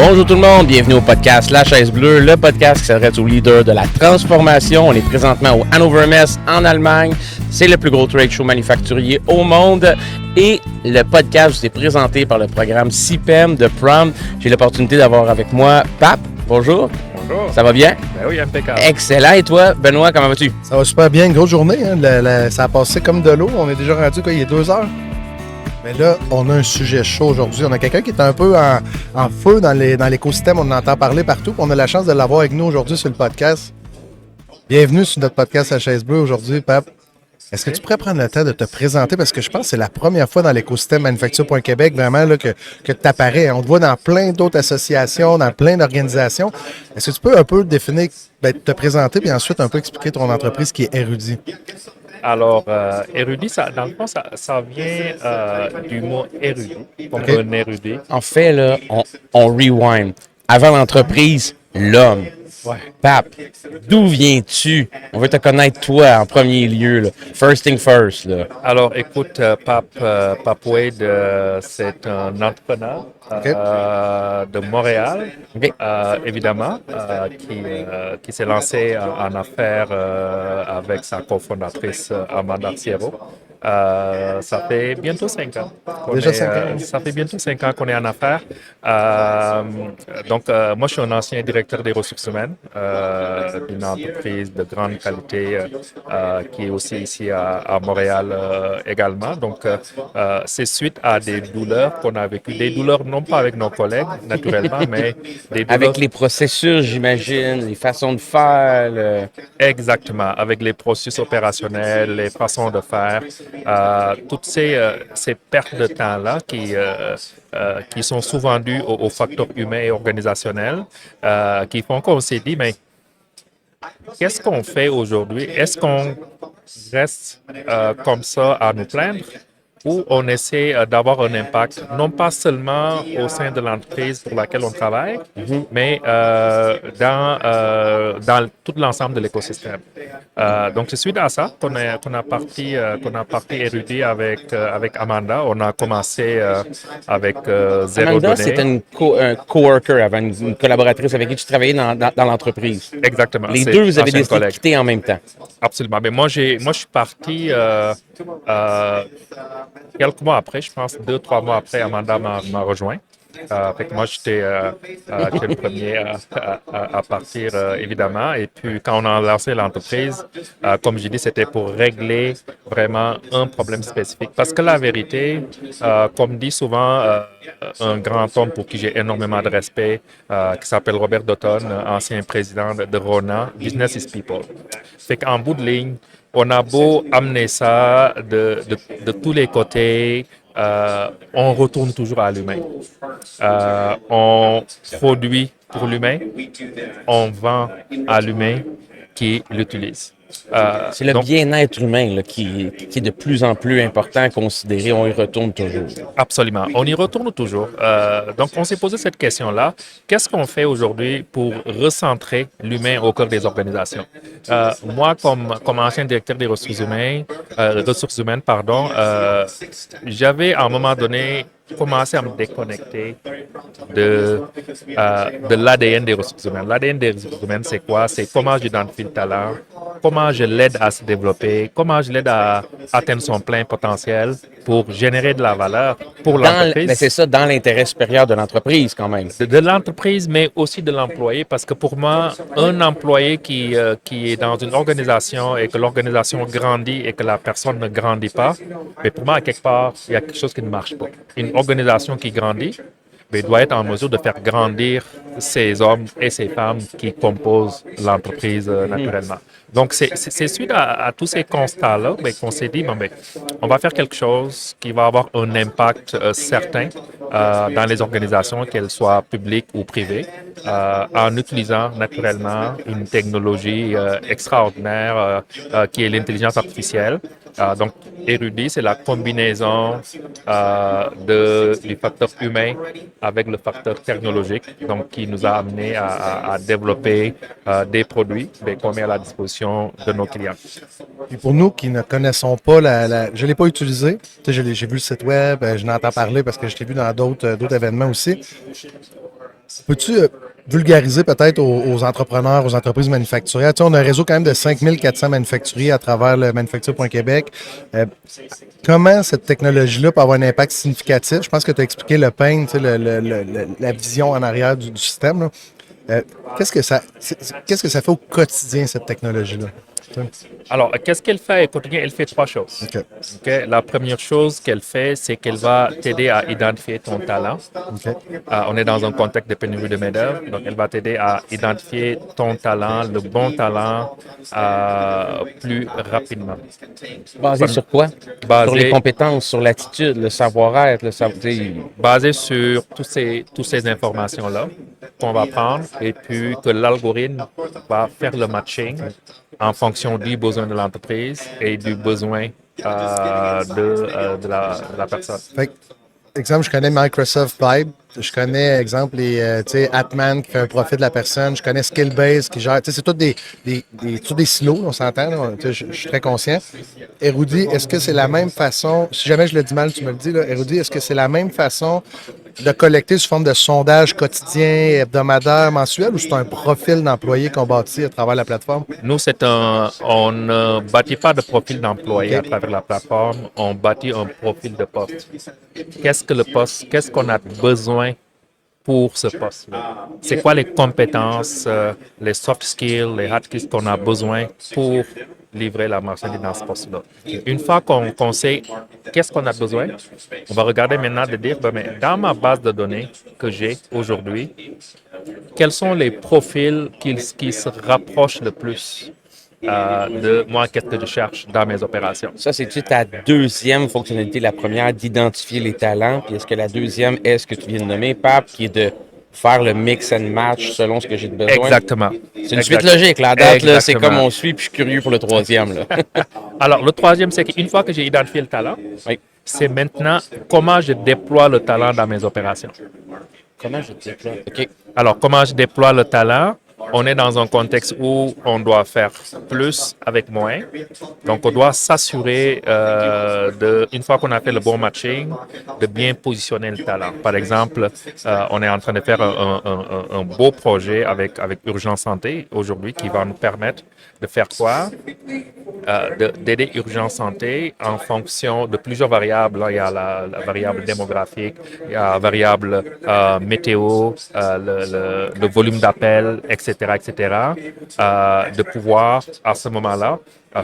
Bonjour tout le monde, bienvenue au podcast La Chaise Bleue, le podcast qui s'adresse aux leaders de la transformation. On est présentement au Hannover Messe en Allemagne. C'est le plus gros trade show manufacturier au monde. Et le podcast vous est présenté par le programme CIPEM de Prom. J'ai l'opportunité d'avoir avec moi Pape. Bonjour. Bonjour. Ça va bien? Ben oui, impeccable. Excellent. Et toi, Benoît, comment vas-tu? Ça va super bien, une grosse journée. Ça a passé comme de l'eau. On est déjà rendu, il est 2 heures. Mais là, on a un sujet chaud aujourd'hui. On a quelqu'un qui est un peu en feu dans l'écosystème. On en entend parler partout. On a la chance de l'avoir avec nous aujourd'hui sur le podcast. Bienvenue sur notre podcast La Chaise Bleue aujourd'hui, Pape. Est-ce que tu pourrais prendre le temps de te présenter? Parce que je pense que c'est la première fois dans l'écosystème Manufacture.Québec vraiment là, que tu apparais. On te voit dans plein d'autres associations, dans plein d'organisations. Est-ce que tu peux un peu définir, te présenter, puis ensuite un peu expliquer ton entreprise qui est Érudit? Alors, érudit, dans le fond, ça vient du mot érudit, comme OK. un érudit. En fait, là, on rewind. Avant l'entreprise, l'homme. Ouais. Pape, d'où viens-tu? On veut te connaître toi en premier lieu. Là. First thing first. Là. Alors, écoute, Pape Wade, c'est un entrepreneur de Montréal, OK. évidemment, qui s'est lancé en affaires avec sa cofondatrice Amanda Sierro. Ça fait bientôt 5 ans. Déjà 5 ans, oui. Ça fait bientôt 5 ans qu'on est en affaires. Donc, moi, je suis un ancien directeur des ressources humaines d'une entreprise de grande qualité qui est aussi ici à Montréal également. Donc, c'est suite à des douleurs qu'on a vécues. Des douleurs non pas avec nos collègues, naturellement, mais des douleurs... Avec les processus, j'imagine, les façons de faire. Exactement, avec les processus opérationnels, les façons de faire, toutes ces pertes de temps-là qui sont souvent dues aux facteurs humains et organisationnels, qui font qu'on s'est dit, mais qu'est-ce qu'on fait aujourd'hui? Est-ce qu'on reste comme ça à nous plaindre? Où on essaie d'avoir un impact, non pas seulement au sein de l'entreprise pour laquelle on travaille, mais dans tout l'ensemble de l'écosystème. Donc, c'est suite à ça qu'on a parti Érudit avec Amanda. On a commencé avec Zéro Amanda, Données. c'était un coworker avant, une collaboratrice avec qui tu travaillais dans l'entreprise. Exactement. Les c'est deux, vous avez ancien décidé de collègue. quitter en même temps. Absolument. Mais moi, je suis parti quelques mois après, je pense 2-3 mois après, Amanda m'a rejoint. Fait que moi, j'étais le premier à partir, évidemment. Et puis, quand on a lancé l'entreprise, comme j'ai dit, c'était pour régler vraiment un problème spécifique. Parce que la vérité, comme dit souvent un grand homme pour qui j'ai énormément de respect, qui s'appelle Robert Dutton, ancien président de Rona, Business is People. Fait qu'en bout de ligne, on a beau amener ça de tous les côtés, on retourne toujours à l'humain. On produit pour l'humain, on vend à l'humain qui l'utilise. C'est le Donc, bien-être humain là, qui est de plus en plus important à considérer. On y retourne toujours. absolument. On y retourne toujours. Donc, on s'est posé cette question-là. Qu'est-ce qu'on fait aujourd'hui pour recentrer l'humain au cœur des organisations? Moi, comme ancien directeur des ressources humaines, j'avais à un moment donné commencé à me déconnecter de l'ADN des ressources humaines. L'ADN des ressources humaines, c'est quoi? C'est comment j'identifie le talent, comment je l'aide à se développer, comment je l'aide à atteindre son plein potentiel pour générer de la valeur pour l'entreprise. C'est ça, dans l'intérêt supérieur de l'entreprise quand même. De l'entreprise, mais aussi de l'employé, parce que pour moi, un employé qui est dans une organisation et que l'organisation grandit et que la personne ne grandit pas, mais pour moi, à quelque part, il y a quelque chose qui ne marche pas. Une organisation qui grandit, mais doit être en mesure de faire grandir ces hommes et ces femmes qui composent l'entreprise naturellement. Donc, c'est suite à tous ces constats-là qu'on s'est dit, on va faire quelque chose qui va avoir un impact certain dans les organisations, qu'elles soient publiques ou privées, en utilisant naturellement une technologie extraordinaire qui est l'intelligence artificielle. Donc, Érudit, c'est la combinaison du facteur humain avec le facteur technologique, donc qui nous a amené à développer des produits qu'on met à la disposition de nos clients. Puis pour nous qui ne connaissons pas, je ne l'ai pas utilisé. J'ai vu le site web, je n'entends parler parce que je t'ai vu dans d'autres événements aussi. Peux-tu vulgariser peut-être aux entrepreneurs, aux entreprises manufacturières? Tu sais, on a un réseau quand même de 5400 manufacturiers à travers le Manufacture.Québec. Comment cette technologie-là peut avoir un impact significatif? Je pense que tu as expliqué le pain, tu sais, la vision en arrière du système, là. Qu'est-ce que ça fait au quotidien, cette technologie-là? Alors, qu'est-ce qu'elle fait au quotidien? Elle fait trois choses. OK. OK? La première chose qu'elle fait, c'est qu'elle va t'aider à identifier ton talent. OK. On est dans un contexte de pénurie de main-d'œuvre, donc elle va t'aider à identifier ton talent, le bon talent, plus rapidement. Basé sur quoi? Sur les compétences, sur l'attitude, le savoir-être, Basé sur toutes ces informations-là qu'on va prendre et puis que l'algorithme va faire le matching en fonction du besoin de l'entreprise et du besoin de la personne. Fait que, exemple, je connais Microsoft Vibe. Je connais, exemple, tu sais, Atman qui fait un profit de la personne. Je connais Skillbase qui gère. Tu sais, c'est tous des silos, on s'entend. Là. Tu sais, je suis très conscient. Erudi, est-ce que c'est la même façon, si jamais je le dis mal, tu me le dis, là, Erudi, est-ce que c'est la même façon de collecter sous forme de sondage quotidien, hebdomadaire, mensuel, ou c'est un profil d'employé qu'on bâtit à travers la plateforme? Nous, on ne bâtit pas de profil d'employé à travers la plateforme, on bâtit un profil de poste. Qu'est-ce que le poste, qu'est-ce qu'on a besoin pour ce poste-là? C'est quoi les compétences, les soft skills, les hard skills qu'on a besoin pour livrer la marchandise dans ce poste-là? Une fois qu'on sait qu'est-ce qu'on a besoin, on va regarder maintenant de dire, mais dans ma base de données que j'ai aujourd'hui, quels sont les profils qui se rapprochent le plus de moi, qu'est-ce que je cherche dans mes opérations? Ça, c'est-tu ta deuxième fonctionnalité? La première, d'identifier les talents. Puis est-ce que la deuxième est ce que tu viens de nommer, Pape, qui est de faire le mix and match selon ce que j'ai besoin? Exactement. C'est une suite logique. La date, là, c'est comme on suit, puis je suis curieux pour le troisième. Là. Alors, le troisième, c'est qu'une fois que j'ai identifié le talent, Oui. c'est maintenant comment je déploie le talent dans mes opérations. Comment je déploie? OK. Alors, comment je déploie le talent? On est dans un contexte où on doit faire plus avec moins. Donc, on doit s'assurer, une fois qu'on a fait le bon matching, de bien positionner le talent. Par exemple, on est en train de faire un beau projet avec Urgence Santé aujourd'hui qui va nous permettre de faire quoi? D'aider Urgence Santé en fonction de plusieurs variables. Là, il y a la variable démographique, il y a la variable météo, le volume d'appels, etc., de pouvoir, à ce moment-là,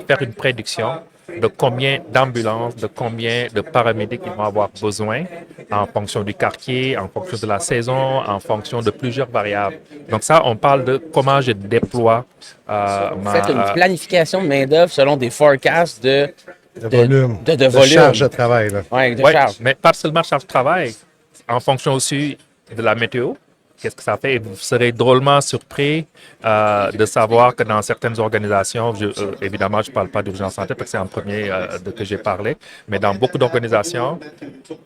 faire une prédiction de combien d'ambulances, de combien de paramédics ils vont avoir besoin en fonction du quartier, en fonction de la saison, en fonction de plusieurs variables. Donc ça, on parle de comment je déploie Vous faites une planification de main-d'œuvre selon des forecasts de volume. De volume. Charge de travail. Là. Oui, de Ouais, charge. mais pas seulement charge de travail, en fonction aussi de la météo. Qu'est-ce que ça fait? Et vous serez drôlement surpris de savoir que dans certaines organisations, évidemment, je ne parle pas d'urgence santé parce que c'est en premier de que j'ai parlé, mais dans beaucoup d'organisations,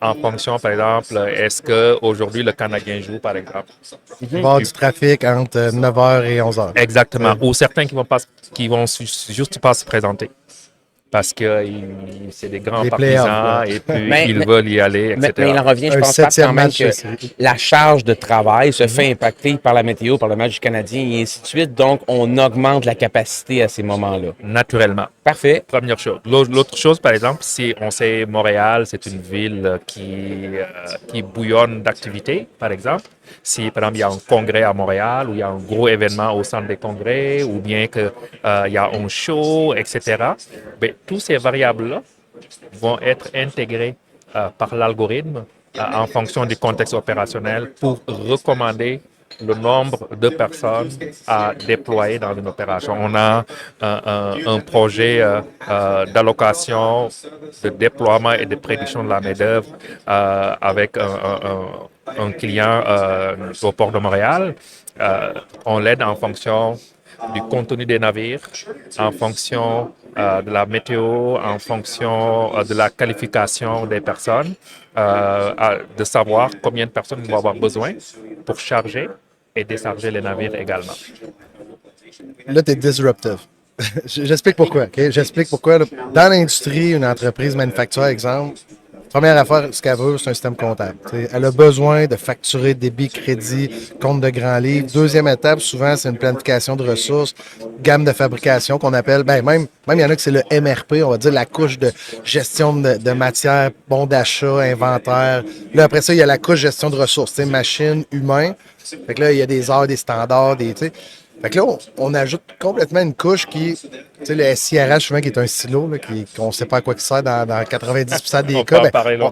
en fonction, par exemple, est-ce qu'aujourd'hui le Canadien joue, par exemple? Il va y avoir du trafic entre 9h et 11h. Exactement. Ou certains qui vont juste pas se présenter. Parce que c'est des grands partisans et puis ils veulent y aller, etc. Mais il en revient, je pense pas quand même que la charge de travail se fait impacter par la météo, par le match du Canadien et ainsi de suite. Donc, on augmente la capacité à ces moments-là. Naturellement. Parfait. Première chose. L'autre chose, par exemple, si on sait Montréal, c'est une ville qui bouillonne d'activités, par exemple. Si, par exemple, il y a un congrès à Montréal ou il y a un gros événement au centre des congrès ou bien qu'il y a un show, etc., bien, tous ces variables-là vont être intégrées par l'algorithme en fonction du contexte opérationnel pour recommander le nombre de personnes à déployer dans une opération. On a un projet d'allocation, de déploiement et de prédiction de la main-d'œuvre avec un client au port de Montréal. On l'aide en fonction du contenu des navires, en fonction de la météo, en fonction de la qualification des personnes, de savoir combien de personnes vont avoir besoin pour charger et décharger les navires également. Là, tu es disruptive. J'explique pourquoi. Okay? J'explique pourquoi. Là, dans l'industrie, une entreprise manufacturière, exemple, Première affaire, ce qu'elle veut, c'est un système comptable. T'sais, elle a besoin de facturer débit, crédit, compte de grand livre. Deuxième étape, souvent, c'est une planification de ressources, gamme de fabrication qu'on appelle, même il y en a que c'est le MRP, on va dire la couche de gestion de matière, bon d'achat, inventaire. Là, après ça, il y a la couche gestion de ressources, machine, humain. Fait que là, il y a des heures, des standards, fait que là, on ajoute complètement une couche qui, tu sais, le SIRH, souvent, qui est un silo, là, qu'on ne sait pas à quoi il sert dans 90% des cas,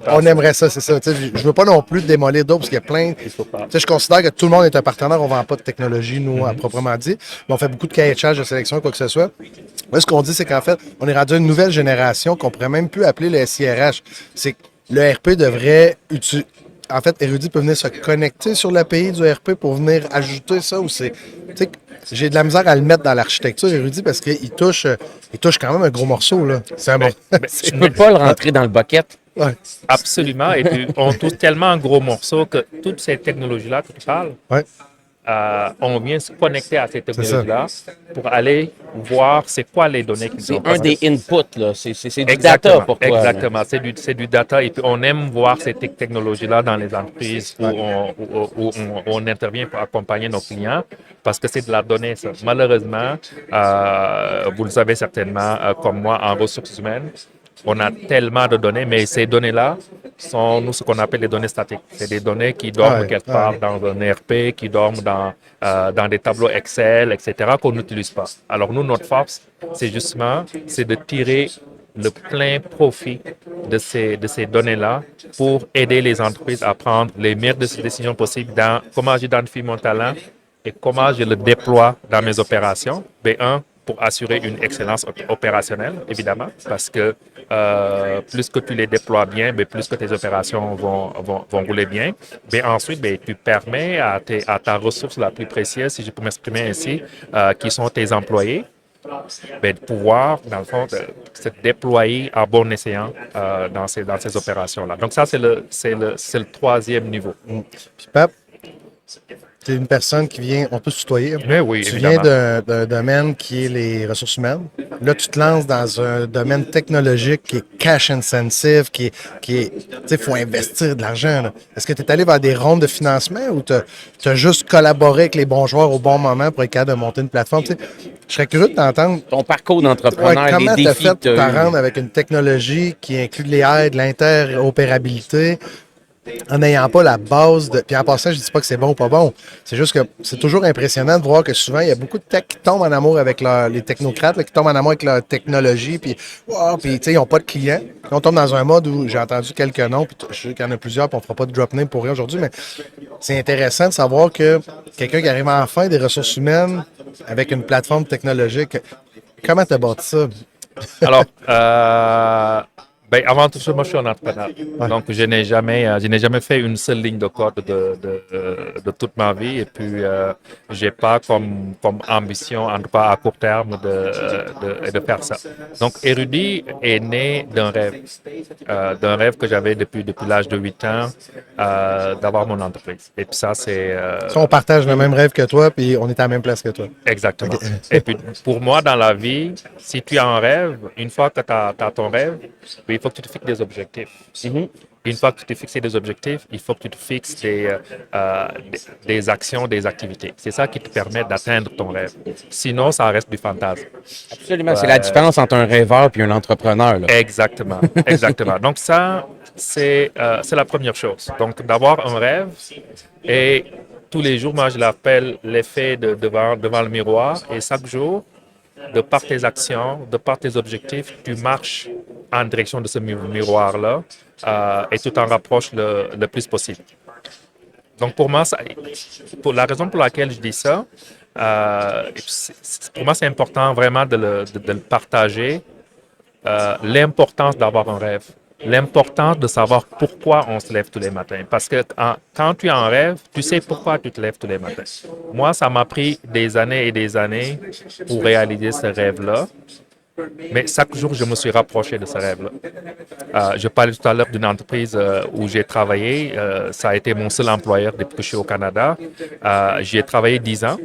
on aimerait ça, c'est ça. Tu sais, je veux pas non plus démolir d'autres, parce qu'il y a plein. Tu sais, je considère que tout le monde est un partenaire, on ne vend pas de technologie, nous, à proprement dit, mais on fait beaucoup de cahiers de charge, de sélection, quoi que ce soit. Là, ce qu'on dit, c'est qu'en fait, on est rendu à une nouvelle génération qu'on pourrait même plus appeler le SIRH. C'est que le RP devrait utiliser. En fait, Érudit peut venir se connecter sur l'API du RP pour venir ajouter ça, ou c'est. Tu sais, j'ai de la misère à le mettre dans l'architecture Érudit parce qu'il touche quand même un gros morceau, là. C'est un bon. Tu peux pas le rentrer dans le bucket. Ouais. Absolument. Et puis, on touche tellement un gros morceau que toutes ces technologies-là que tu parles, Ouais. On vient se connecter à ces technologies-là pour aller voir c'est quoi les données qui sont. C'est un des inputs, là. C'est du data pour toi. Exactement. C'est du data. Et puis, on aime voir ces technologies-là dans les entreprises où on intervient pour accompagner nos clients parce que c'est de la donnée, ça. Malheureusement, vous le savez certainement, comme moi, en ressources humaines, on a tellement de données, mais ces données-là sont, nous, ce qu'on appelle les données statiques. C'est des données qui dorment quelque part dans un RP, qui dorment dans des tableaux Excel, etc., qu'on n'utilise pas. Alors, nous, notre force, c'est justement, c'est de tirer le plein profit de ces données-là pour aider les entreprises à prendre les meilleures décisions possibles dans comment j'identifie mon talent et comment je le déploie dans mes opérations. B1, pour assurer une excellence opérationnelle, évidemment, parce que plus que tu les déploies bien, plus que tes opérations vont rouler bien. Mais ensuite, tu permets à ta ressource la plus précieuse, si je peux m'exprimer ainsi, qui sont tes employés, de pouvoir, dans le fond, se déployer à bon escient dans ces opérations-là. Donc ça, c'est le troisième niveau. Puis, Pape, tu es une personne qui vient, on peut se tutoyer. Mais oui, tu évidemment. viens d'un domaine qui est les ressources humaines. Là, tu te lances dans un domaine technologique qui est cash intensive, qui est tu sais, il faut investir de l'argent, là. Est-ce que tu es allé vers des rondes de financement ou tu as juste collaboré avec les bons joueurs au bon moment pour être capable de monter une plateforme? Tu sais, je serais curieux de t'entendre. Ton parcourt d'entrepreneur, Comment les tu as défis fait que pour tu as t'en rendre avec une technologie qui inclut les aides, l'interopérabilité, en n'ayant pas la base de. Puis en passant, je ne dis pas que c'est bon ou pas bon. C'est juste que c'est toujours impressionnant de voir que souvent, il y a beaucoup de tech qui tombent en amour avec les technocrates, là, qui tombent en amour avec leur technologie, puis tu sais, ils n'ont pas de clients. Puis on tombe dans un mode où j'ai entendu quelques noms, puis je sais qu'il y en a plusieurs, puis on ne fera pas de drop name pour rien aujourd'hui, mais c'est intéressant de savoir que quelqu'un qui arrive enfin des ressources humaines avec une plateforme technologique, comment tu as bâti ça? Alors, avant tout ça, moi, je suis un entrepreneur. Ouais. Donc, je n'ai jamais fait une seule ligne de code de toute ma vie. Et puis, je n'ai pas comme ambition, en tout cas à court terme, de faire ça. Donc, Érudit est né d'un rêve que j'avais depuis l'âge de 8 ans, d'avoir mon entreprise. Et puis ça, c'est... Ça, on partage le même rêve que toi, puis on est à la même place que toi. Exactement. Okay. Et puis, pour moi, dans la vie, si tu as un rêve, une fois que tu as ton rêve, il faut que tu te fixes des objectifs. Une fois que tu t'es fixé des objectifs, il faut que tu te fixes des actions, des activités. C'est ça qui te permet d'atteindre ton rêve. Sinon, ça reste du fantasme. Absolument. C'est la différence entre un rêveur et un entrepreneur, là. Exactement. Exactement. Donc, ça, c'est la première chose. Donc, d'avoir un rêve et tous les jours, moi, je l'appelle l'effet devant le miroir. Et chaque jour, de par tes actions, de par tes objectifs, tu marches en direction de ce miroir-là et tu t'en rapproches le plus possible. Donc, pour moi, pour la raison pour laquelle je dis ça, pour moi, c'est important vraiment de le partager, l'importance d'avoir un rêve. L'importance de savoir pourquoi on se lève tous les matins. Parce que quand tu as un rêve, tu sais pourquoi tu te lèves tous les matins. Moi, ça m'a pris des années et des années pour réaliser ce rêve-là. Mais chaque jour, je me suis rapproché de ce rêve-là. Je parlais tout à l'heure d'une entreprise où j'ai travaillé. Ça a été mon seul employeur depuis que je suis au Canada. J'y ai travaillé 10 ans.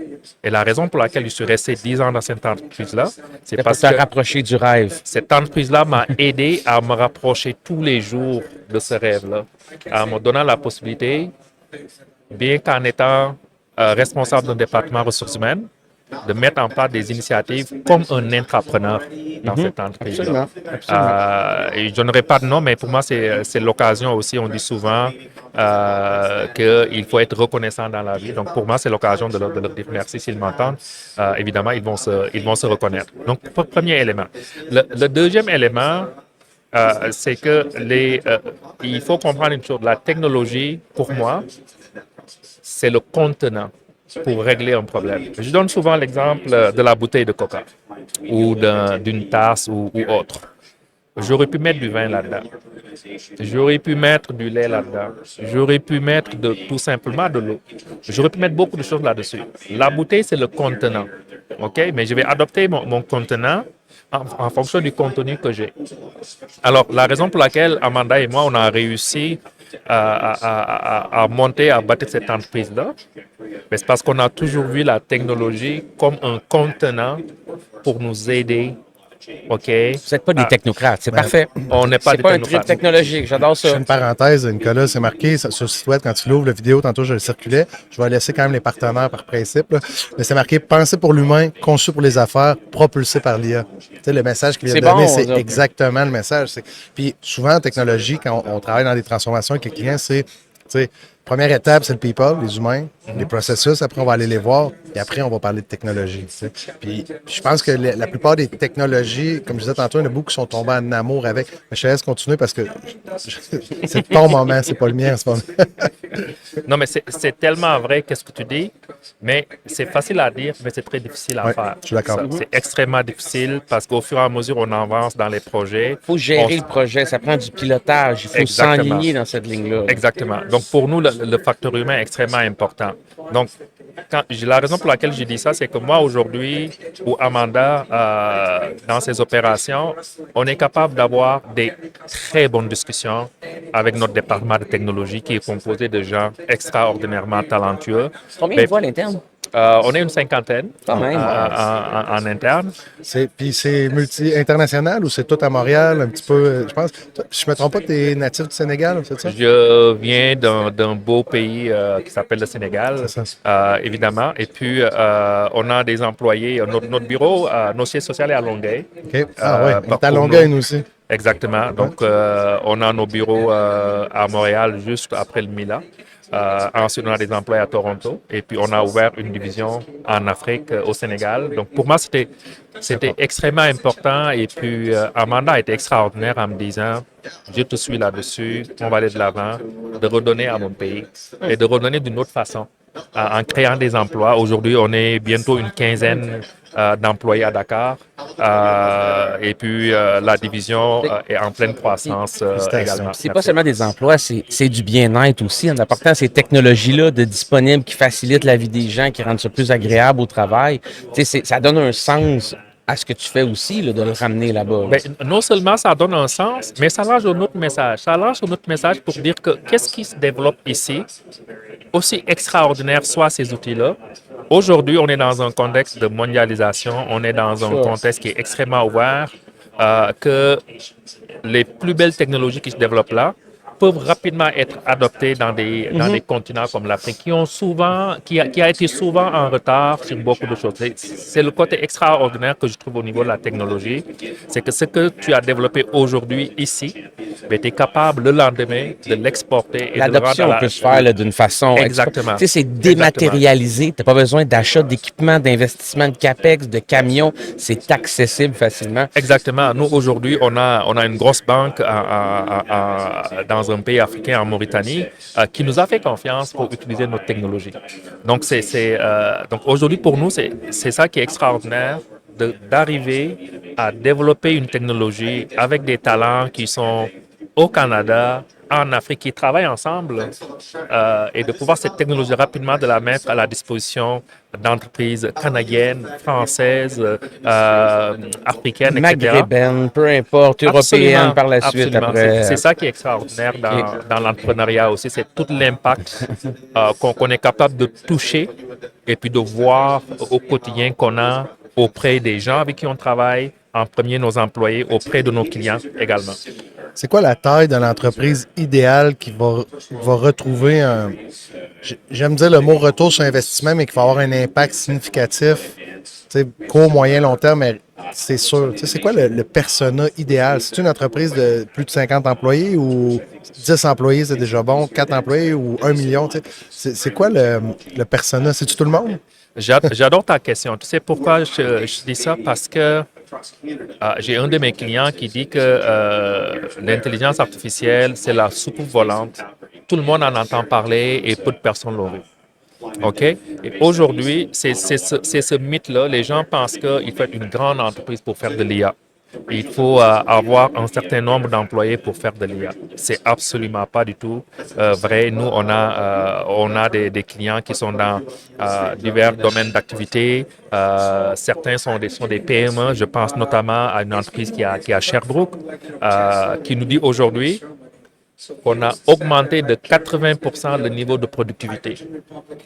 Et la raison pour laquelle je suis resté 10 ans dans cette entreprise-là, c'est Pour parce te que rapprocher du rêve. cette entreprise-là m'a aidé à me rapprocher tous les jours de ce rêve-là, en me donnant la possibilité, bien qu'en étant responsable d'un département ressources humaines, de mettre en place des initiatives comme un entrepreneur dans cette entreprise-là. Et je n'aurai pas de nom, mais pour moi, c'est l'occasion aussi. On dit souvent qu'il faut être reconnaissant dans la vie. Donc, pour moi, c'est l'occasion de leur dire merci s'ils m'entendent. Évidemment, ils vont se reconnaître. Donc, premier élément. Le deuxième élément, c'est que il faut comprendre une chose. La technologie, pour moi, c'est le contenant pour régler un problème. Je donne souvent l'exemple de la bouteille de coca ou d'une tasse ou autre. J'aurais pu mettre du vin là-dedans. J'aurais pu mettre du lait là-dedans. J'aurais pu mettre tout simplement de l'eau. J'aurais pu mettre beaucoup de choses là-dessus. La bouteille, c'est le contenant. OK? Mais je vais adopter mon contenant en fonction du contenu que j'ai. Alors, la raison pour laquelle Amanda et moi, on a réussi à monter, à bâtir cette entreprise-là, c'est parce qu'on a toujours vu la technologie comme un contenant pour nous aider. OK? Vous n'êtes pas des technocrates, c'est parfait. On n'est pas C'est des pas un technocrates. trip technologique, j'adore Je fais ça. une parenthèse, Nicolas, c'est marqué sur le site web quand tu l'ouvres, la vidéo, tantôt je le circulais. Je vais laisser quand même les partenaires par principe. Là. Mais c'est marqué pensé pour l'humain, conçu pour les affaires, propulsé par l'IA. Tu sais, le message qu'il vient de C'est donner, bon, c'est ça. exactement le message. Puis souvent en technologie, quand on travaille dans des transformations avec les clients, c'est, tu sais, première étape, c'est le people, les humains, les processus. Après, on va aller les voir. Et après, on va parler de technologie. Tu sais. Puis, je pense que la plupart des technologies, comme je disais tantôt, il y en a beaucoup qui sont tombés en amour avec. Mais je te laisse continuer parce que c'est ton moment, c'est pas le mien en ce moment. Non, mais c'est tellement vrai, qu'est-ce que tu dis, mais c'est facile à dire, mais c'est très difficile à Ouais, faire. je suis d'accord. C'est extrêmement difficile parce qu'au fur et à mesure, on avance dans les projets. Il faut gérer le projet, ça prend du pilotage, il faut Exactement. s'enligner dans cette ligne-là. Exactement. Donc, pour nous, le facteur humain est extrêmement important. Donc, la raison pour laquelle je dis ça, c'est que moi, aujourd'hui, ou Amanda, dans ses opérations, on est capable d'avoir des très bonnes discussions avec notre département de technologie qui est composé de gens extraordinairement talentueux. Combien Mais, de fois à l'interne? on est une cinquantaine Quand même. en interne. Puis c'est multi-international ou c'est tout à Montréal, un petit peu, je pense. Toi, si je me trompe pas, tu es natif du Sénégal, c'est ça? Je viens d'un beau pays qui s'appelle le Sénégal, C'est ça. évidemment. Et puis, on a des employés. Notre bureau, notre siège social est à Longueuil. OK. Ah oui, on est à pour Longueuil, nous. nous aussi. Exactement. Donc, on a nos bureaux à Montréal juste après le Mila. Ensuite, on a des employés à Toronto. Et puis, on a ouvert une division en Afrique, au Sénégal. Donc, pour moi, c'était extrêmement important. Et puis, Amanda a été extraordinaire en me disant, je te suis là-dessus, on va aller de l'avant, de redonner à mon pays et de redonner d'une autre façon. En créant des emplois. Aujourd'hui, on est bientôt une quinzaine d'employés à Dakar. Et puis, la division est en pleine croissance également. C'est pas seulement des emplois, c'est du bien-être aussi, en apportant ces technologies-là de disponibles qui facilitent la vie des gens, qui rendent ça plus agréable au travail. Tu sais, ça donne un sens à ce que tu fais aussi, là, de le ramener là-bas. Là. Ben, non seulement ça donne un sens, mais ça lance un autre message. Ça lance un autre message pour dire que qu'est-ce qui se développe ici, aussi extraordinaire soient ces outils-là. Aujourd'hui, on est dans un contexte de mondialisation, on est dans un contexte qui est extrêmement ouvert, que les plus belles technologies qui se développent là peuvent rapidement être adoptées dans des continents comme l'Afrique, qui a été souvent en retard sur beaucoup de choses. C'est le côté extraordinaire que je trouve au niveau de la technologie, c'est que ce que tu as développé aujourd'hui ici, tu es capable le lendemain de l'exporter et l'adoption de le rendre peut se faire là, d'une façon... Exactement. Tu sais, c'est dématérialisé. Tu n'as pas besoin d'achat d'équipement, d'investissement de CAPEX, de camions. C'est accessible facilement. Exactement. Nous, aujourd'hui, on a une grosse banque dans un pays africain, en Mauritanie, qui nous a fait confiance pour utiliser notre technologie. Donc, donc aujourd'hui, pour nous, c'est ça qui est extraordinaire, d'arriver à développer une technologie avec des talents qui sont au Canada, en Afrique qui travaillent ensemble et de pouvoir cette technologie rapidement de la mettre à la disposition d'entreprises canadiennes, françaises, africaines, etc. Maghrébine, peu importe, européenne par la suite Absolument. après. C'est ça qui est extraordinaire dans l'entrepreneuriat aussi, c'est tout l'impact qu'on est capable de toucher et puis de voir au quotidien qu'on a auprès des gens avec qui on travaille, en premier nos employés, auprès de nos clients également. C'est quoi la taille de l'entreprise idéale qui va retrouver un... J'aime dire le mot retour sur investissement, mais qui va avoir un impact significatif, court, moyen, long terme, mais c'est sûr. C'est quoi le persona idéal? C'est une entreprise de plus de 50 employés ou 10 employés, c'est déjà bon, 4 employés ou 1 million? C'est quoi le persona? C'est-tu tout le monde? J'adore ta question. Tu sais pourquoi je dis ça? Parce que j'ai un de mes clients qui dit que l'intelligence artificielle, c'est la soucoupe volante. Tout le monde en entend parler et peu de personnes l'ont vu. OK? Et aujourd'hui, c'est ce mythe-là. Les gens pensent qu'il faut être une grande entreprise pour faire de l'IA. Il faut avoir un certain nombre d'employés pour faire de l'IA. C'est absolument pas du tout vrai. Nous, on a des clients qui sont dans divers domaines d'activité. Certains sont des PME. Je pense notamment à une entreprise qui est à Sherbrooke, qui nous dit aujourd'hui qu'on a augmenté de 80% le niveau de productivité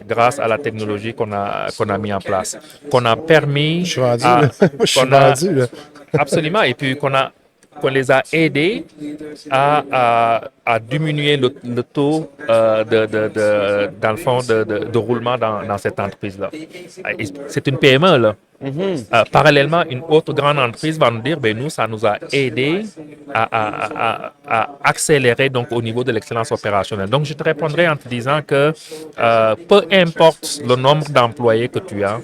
grâce à la technologie qu'on a mis en place, qu'on a permis... Je suis rendu, là. Je suis rendu, là. Absolument. Et puis qu'on les a aidés à diminuer le taux dans le fond de roulement dans cette entreprise-là. C'est une PME, là. Parallèlement, une autre grande entreprise va nous dire, ben nous, ça nous a aidé à accélérer donc au niveau de l'excellence opérationnelle. Donc, je te répondrai en te disant que peu importe le nombre d'employés que tu as,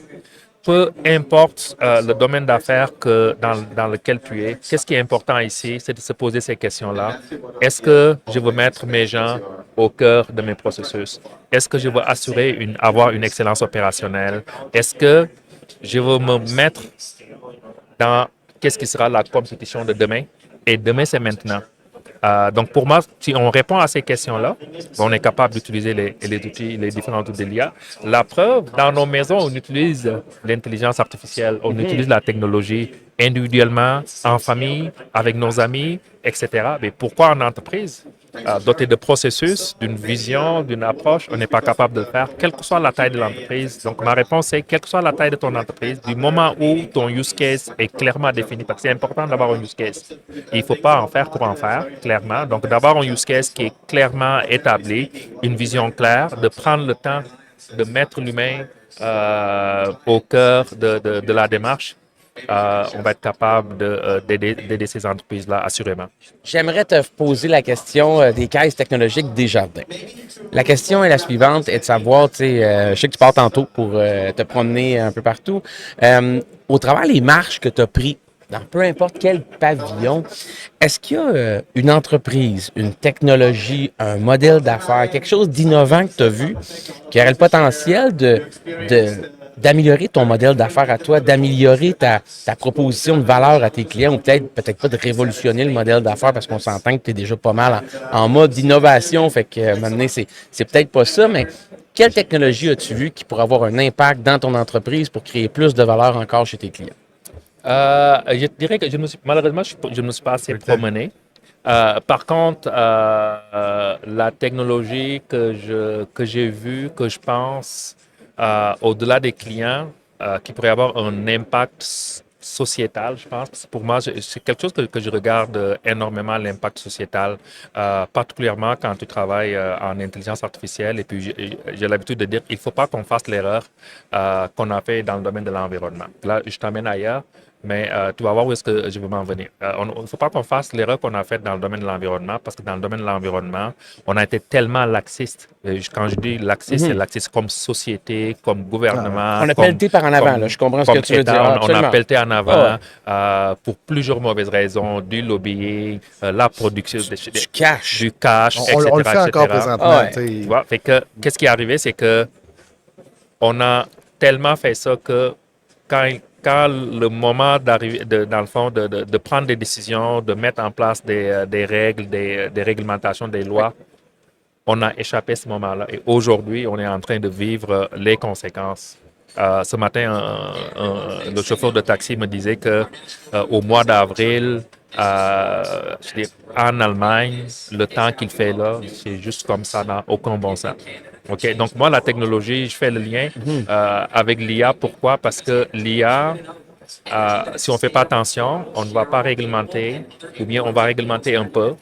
peu importe le domaine d'affaires dans lequel tu es, qu'est-ce qui est important ici, c'est de se poser ces questions-là. Est-ce que je veux mettre mes gens au cœur de mes processus? Est-ce que je veux avoir une excellence opérationnelle? Est-ce que je veux me mettre dans qu'est-ce qui sera la compétition de demain? Et demain, c'est maintenant. Donc, pour moi, si on répond à ces questions-là, on est capable d'utiliser les différents outils de l'IA. La preuve, dans nos maisons, on utilise l'intelligence artificielle, on utilise la technologie individuellement, en famille, avec nos amis, etc. Mais pourquoi en entreprise? Doté de processus, d'une vision, d'une approche, on n'est pas capable de le faire, quelle que soit la taille de l'entreprise. Donc, ma réponse est, quelle que soit la taille de ton entreprise, du moment où ton use case est clairement défini, parce que c'est important d'avoir un use case. Il ne faut pas en faire pour en faire, clairement. Donc, d'avoir un use case qui est clairement établi, une vision claire, de prendre le temps de mettre l'humain au cœur de la démarche. On va être capable d'aider ces entreprises-là, assurément. J'aimerais te poser la question des caisses technologiques Desjardins. La question est la suivante, est de savoir, tu sais, je sais que tu pars tantôt pour te promener un peu partout. Au travers les marches que tu as prises, dans peu importe quel pavillon, est-ce qu'il y a une entreprise, une technologie, un modèle d'affaires, quelque chose d'innovant que tu as vu qui aurait le potentiel d'améliorer ton modèle d'affaires à toi, d'améliorer ta proposition de valeur à tes clients ou peut-être pas de révolutionner le modèle d'affaires parce qu'on s'entend que tu es déjà pas mal en mode d'innovation, fait que maintenant c'est peut-être pas ça, mais quelle technologie as-tu vu qui pourrait avoir un impact dans ton entreprise pour créer plus de valeur encore chez tes clients? Je dirais que malheureusement, je ne me suis pas assez promené. Par contre, la technologie que j'ai vue, que je pense, au-delà des clients, qui pourrait avoir un impact sociétal, je pense. Pour moi, c'est quelque chose que je regarde énormément, l'impact sociétal, particulièrement quand tu travailles en intelligence artificielle. Et puis, j'ai l'habitude de dire qu'il ne faut pas qu'on fasse l'erreur qu'on a fait dans le domaine de l'environnement. Là, je t'emmène ailleurs. Mais tu vas voir où est-ce que je veux m'en venir. Il ne faut pas qu'on fasse l'erreur qu'on a faite dans le domaine de l'environnement, parce que dans le domaine de l'environnement, on a été tellement laxiste. Quand je dis laxiste, c'est laxiste comme société, comme gouvernement. On a pelleté par en avant, là. Je comprends ce que tu veux dire. On a pelleté en avant pour plusieurs mauvaises raisons, du lobbying, la production du cash, etc. On le fait encore présentement. Tu vois, fait que, qu'est-ce qui est arrivé, c'est que on a tellement fait ça que quand le moment d'arriver, dans le fond, de prendre des décisions, de mettre en place des règles, des réglementations, des lois, on a échappé à ce moment-là. Et aujourd'hui, on est en train de vivre les conséquences. Ce matin, le chauffeur de taxi me disait que au mois d'avril, en Allemagne, le temps qu'il fait là, c'est juste comme ça, n'a aucun bon sens. OK, donc moi, la technologie, je fais le lien avec l'IA. Pourquoi? Parce que l'IA, si on ne fait pas attention, on ne va pas réglementer, ou bien on va réglementer un peu.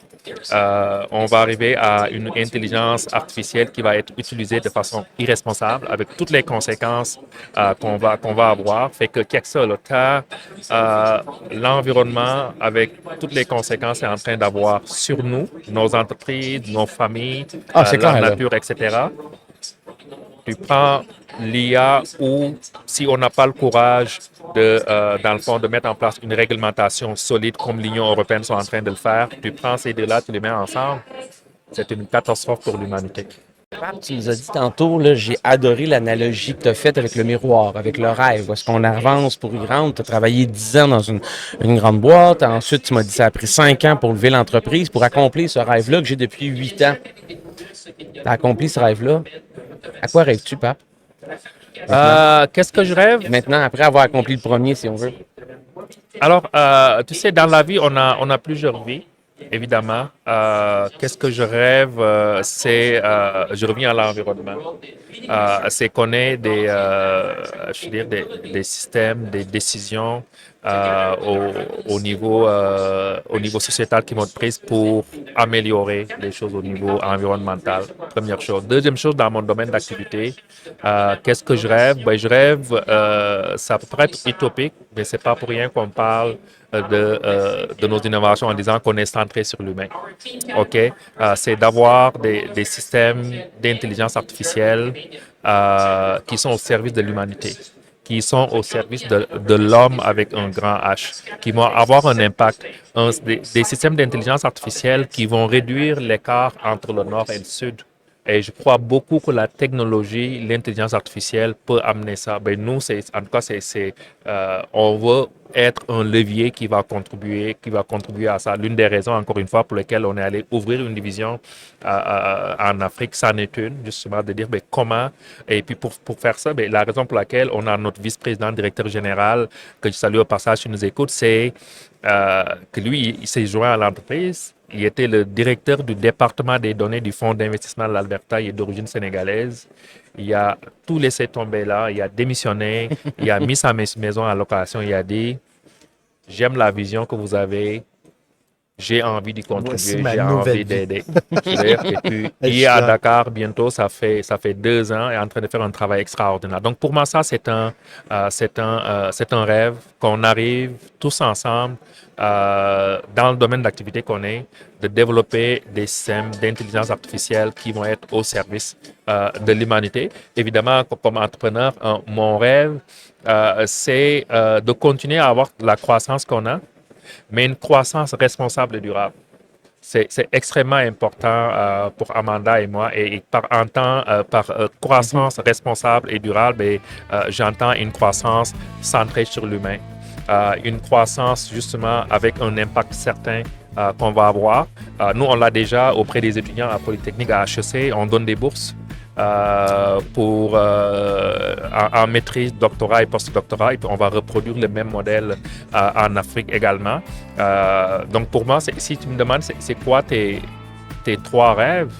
On va arriver à une intelligence artificielle qui va être utilisée de façon irresponsable avec toutes les conséquences qu'on va avoir. Fait que quelque ça, l'environnement avec toutes les conséquences est en train d'avoir sur nous, nos entreprises, nos familles, la nature, etc. Tu prends l'IA ou si on n'a pas le courage dans le fond, de mettre en place une réglementation solide comme l'Union européenne sont en train de le faire, tu prends ces deux-là, tu les mets ensemble, c'est une catastrophe pour l'humanité. Tu nous as dit tantôt, là, j'ai adoré l'analogie que tu as faite avec le miroir, avec le rêve. Est-ce qu'on avance pour y rendre? Tu as travaillé 10 ans dans une grande boîte. Ensuite, tu m'as dit que ça a pris 5 ans pour lever l'entreprise, pour accomplir ce rêve-là que j'ai depuis 8 ans. Tu as accompli ce rêve-là. À quoi rêves-tu, Pape? Qu'est-ce que je rêve? Maintenant, après avoir accompli le premier, si on veut. Alors, tu sais, dans la vie, on a plusieurs vies, évidemment. Qu'est-ce que je rêve? Je reviens à l'environnement. C'est qu'on ait des systèmes, des décisions au niveau sociétal qui vont être prises pour améliorer les choses au niveau environnemental. Première chose. Deuxième chose, dans mon domaine d'activité, qu'est-ce que je rêve? Ben, je rêve, ça peut paraître utopique, mais c'est pas pour rien qu'on parle de nos innovations en disant qu'on est centré sur l'humain. OK? C'est d'avoir des systèmes d'intelligence artificielle qui sont au service de l'humanité, qui sont au service de l'homme avec un grand H, qui vont avoir un impact, des systèmes d'intelligence artificielle qui vont réduire l'écart entre le nord et le sud. Et je crois beaucoup que la technologie, l'intelligence artificielle peut amener ça. Ben nous, en tout cas, on veut être un levier qui va contribuer à ça. L'une des raisons, encore une fois, pour lesquelles on est allé ouvrir une division en Afrique, c'en est une, justement, de dire comment. Et puis pour faire ça, la raison pour laquelle on a notre vice-président, directeur général, que je salue au passage qui nous écoute, c'est que lui, il s'est joint à l'entreprise. Il était le directeur du département des données du Fonds d'investissement de l'Alberta. Il est d'origine sénégalaise. Il a tout laissé tomber là. Il a démissionné. Il a mis sa maison en location. Il a dit, j'aime la vision que vous avez. J'ai envie d'y contribuer. J'ai envie d'aider. Et puis, il est à Dakar bientôt. Ça fait 2 ans. Il est en train de faire un travail extraordinaire. Donc, pour moi, ça, c'est un rêve qu'on arrive tous ensemble dans le domaine d'activité qu'on est, de développer des systèmes d'intelligence artificielle qui vont être au service de l'humanité. Évidemment, comme entrepreneur, mon rêve, c'est de continuer à avoir la croissance qu'on a, mais une croissance responsable et durable. C'est extrêmement important pour Amanda et moi. Et par croissance responsable et durable, j'entends une croissance centrée sur l'humain. Une croissance justement avec un impact certain qu'on va avoir. Nous, on l'a déjà auprès des étudiants à Polytechnique, à HEC. On donne des bourses en maîtrise, doctorat et post-doctorat. Et puis, on va reproduire le même modèle en Afrique également. Donc, pour moi, si tu me demandes, c'est quoi tes 3 rêves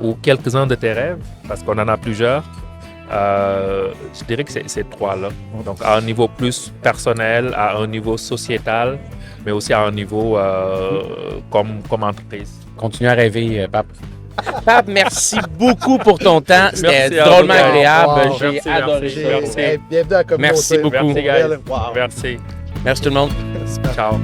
ou quelques-uns de tes rêves, parce qu'on en a plusieurs, je dirais que c'est ces 3-là. Donc, à un niveau plus personnel, à un niveau sociétal, mais aussi à un niveau comme entreprise. Continue à rêver, Pape. Pape, merci beaucoup pour ton temps. C'était Merci drôlement à vous. agréable. Wow. J'ai adoré ça. Merci. Bienvenue à la communauté. Merci beaucoup. Merci, guys. Wow. Merci. Merci tout le monde. Ciao.